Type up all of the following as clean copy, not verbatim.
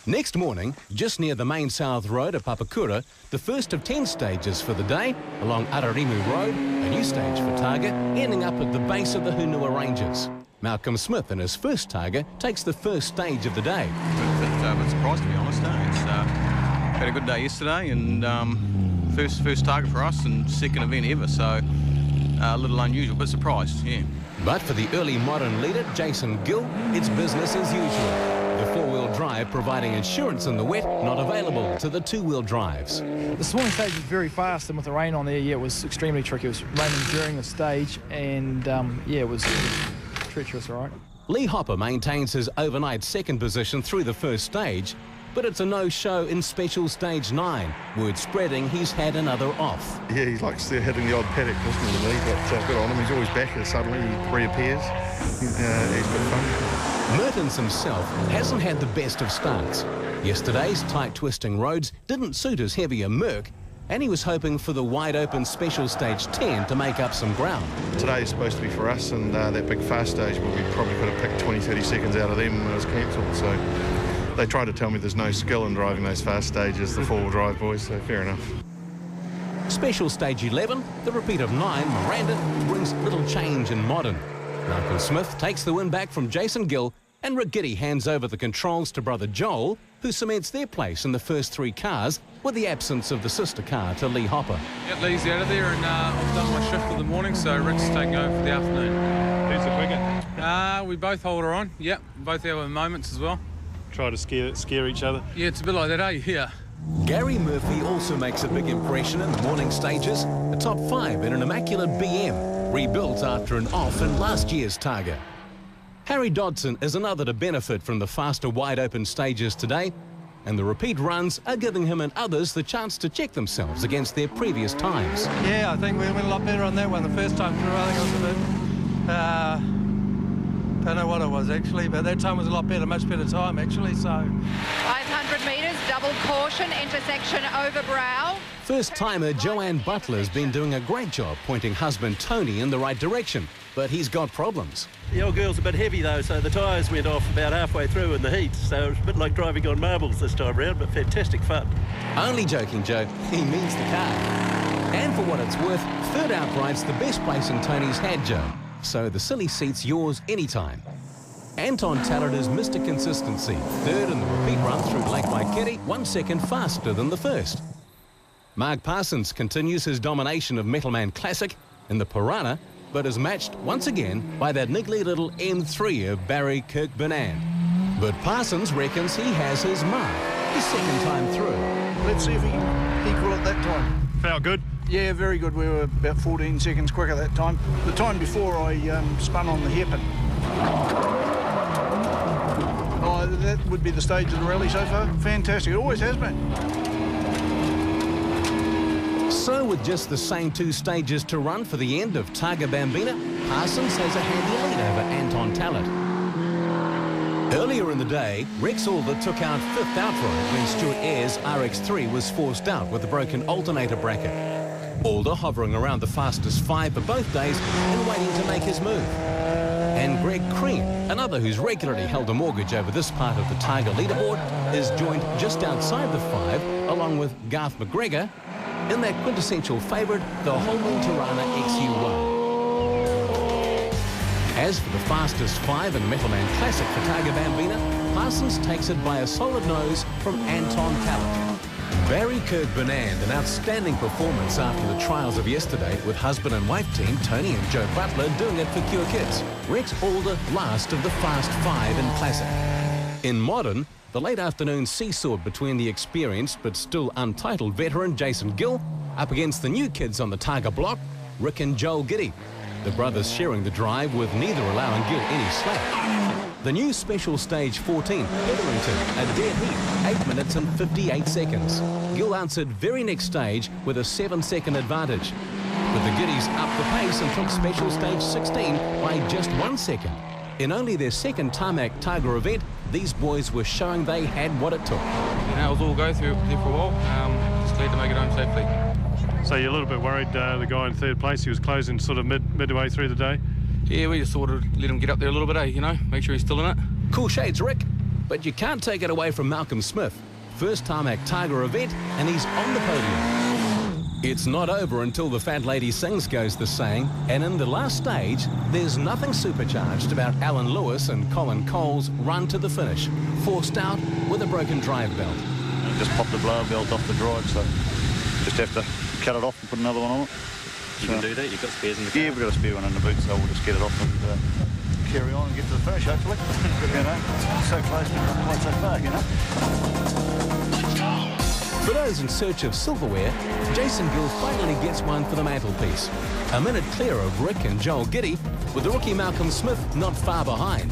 Next morning, just near the main south road at Papakura, the first of 10 stages for the day along Ararimu Road, a new stage for Targa, ending up at the base of the Hunua Ranges. Malcolm Smith in his first Targa takes the first stage of the day. But surprised, to be honest. It's had a good day yesterday and first target for us and second event ever, so a little unusual, but surprised, yeah. But for the early modern leader, Jason Gill, it's business as usual. The four-wheel drive providing insurance in the wet, not available to the two-wheel drives. The smaller stage was very fast, and with the rain on there, yeah, it was extremely tricky. It was raining during the stage, and yeah, it was treacherous, all right. Lee Hopper maintains his overnight second position through the first stage, but it's a no-show in Special Stage 9. Word spreading he's had another off. Yeah, he likes hitting the odd paddock, doesn't he, Lee? But good on him. He's always back here suddenly. He reappears. He's good fun. Mertens himself hasn't had the best of starts. Yesterday's tight twisting roads didn't suit his heavier Merc, and he was hoping for the wide-open Special Stage 10 to make up some ground. Today is supposed to be for us, and that big fast stage, well, we probably could have picked 20-30 seconds out of them when it was cancelled. So they tried to tell me there's no skill in driving those fast stages, the four-wheel drive boys, so fair enough. Special Stage 11, the repeat of 9, Miranda, brings little change in modern. Malcolm Smith takes the win back from Jason Gill, and Rick Giddy hands over the controls to brother Joel, who cements their place in the first 3 cars with the absence of the sister car to Lee Hopper. Yeah, Lee's out of there, and I've done my shift for the morning, so Rick's taking over for the afternoon. Who's the quicker? We both hold her on, yep, both our moments as well. Try to scare each other? Yeah, it's a bit like that, eh? Yeah. Gary Murphy also makes a big impression in the morning stages, a top 5 in an immaculate BM, rebuilt after an off in last year's Targa. Harry Dodson is another to benefit from the faster wide-open stages today, and the repeat runs are giving him and others the chance to check themselves against their previous times. Yeah, I think we went a lot better on that one the first time through. I think it was a bit... don't know what it was actually, but that time was a lot better, much better time actually, so... 500 metres, double caution, intersection over brow. First-timer Joanne Butler's been doing a great job pointing husband Tony in the right direction, but he's got problems. The old girl's a bit heavy though, so the tyres went off about halfway through in the heat, so it's a bit like driving on marbles this time round, but fantastic fun. Only joking, Joe. He means the car. And for what it's worth, third outright's the best place in Tony's had, Joe. So the silly seat's yours anytime. Anton Tallard is Mr. Consistency, third in the repeat run through Lake Waikere, 1 second faster than the first. Mark Parsons continues his domination of Metalman Classic in the Piranha, but is matched once again by that niggly little M3 of Barry Kirkburnand. But Parsons reckons he has his mark, his second time through. Let's see if he can equal it that time. Felt good? Yeah, very good. We were about 14 seconds quicker that time. The time before I spun on the hairpin. Oh, that would be the stage of the rally so far. Fantastic. It always has been. So with just the same 2 stages to run for the end of Targa Bambina, Parsons has a handy lead over Anton Tallard. Earlier in the day, Rex Alder took out 5th outright when Stuart Ayres' RX3 was forced out with a broken alternator bracket. Alder hovering around the fastest 5 for both days and waiting to make his move. And Greg Crean, another who's regularly held a mortgage over this part of the Targa leaderboard, is joined just outside the 5, along with Garth McGregor, in that quintessential favourite, the Holman Tirana XU1. As for the fastest 5 in Metalman Classic for Targa Bambina, Parsons takes it by a solid nose from Anton Tallard. Barry Kirkburnand, an outstanding performance after the trials of yesterday, with husband and wife team Tony and Joe Butler doing it for Cure Kids. Rex Alder last of the fast 5 in Classic. In Modern, the late afternoon seesawed between the experienced but still untitled veteran Jason Gill up against the new kids on the Targa block, Rick and Joel Giddy. The brothers sharing the drive with neither allowing Gill any slack. The new Special Stage 14, Hetherington, a dead heat, 8 minutes and 58 seconds. Gill answered very next stage with a 7-second advantage. But the Giddies upped the pace and took Special Stage 16 by just 1 second. In only their second tarmac Targa event, these boys were showing they had what it took. It was all go through there for a while, just glad to make it home safely. So you're a little bit worried, the guy in 3rd place, he was closing sort of midway through the day? Yeah, we just sort of let him get up there a little bit, you know, make sure he's still in it. Cool shades, Rick. But you can't take it away from Malcolm Smith. First Tarmac Targa event, and he's on the podium. It's not over until the fat lady sings, goes the saying, and in the last stage, there's nothing supercharged about Alan Lewis and Colin Cole's run to the finish, forced out with a broken drive belt. Just popped the blower belt off the drive, so just have to cut it off and put another one on it. You can do that? You've got spares in the car? Yeah, we've got a spare one in the boot, so we'll just get it off and carry on and get to the finish, hopefully. You know, so close, but not quite so far, you know. For those in search of silverware, Jason Gill finally gets one for the mantelpiece. A minute clear of Rick and Joel Giddy, with the rookie Malcolm Smith not far behind.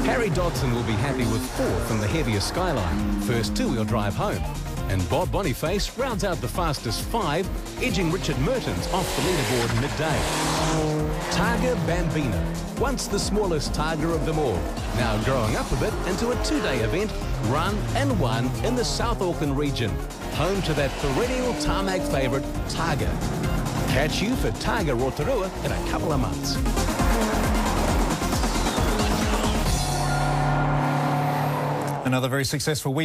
Harry Dodson will be happy with fourth in the heavier Skyline, first two-wheel drive home. And Bob Boniface rounds out the fastest 5, edging Richard Mertens off the leaderboard midday. Targa Bambina, once the smallest Targa of them all, now growing up a bit into a 2-day event, run and won in the South Auckland region, home to that perennial tarmac favourite, Targa. Catch you for Targa Rotorua in a couple of months. Another very successful week.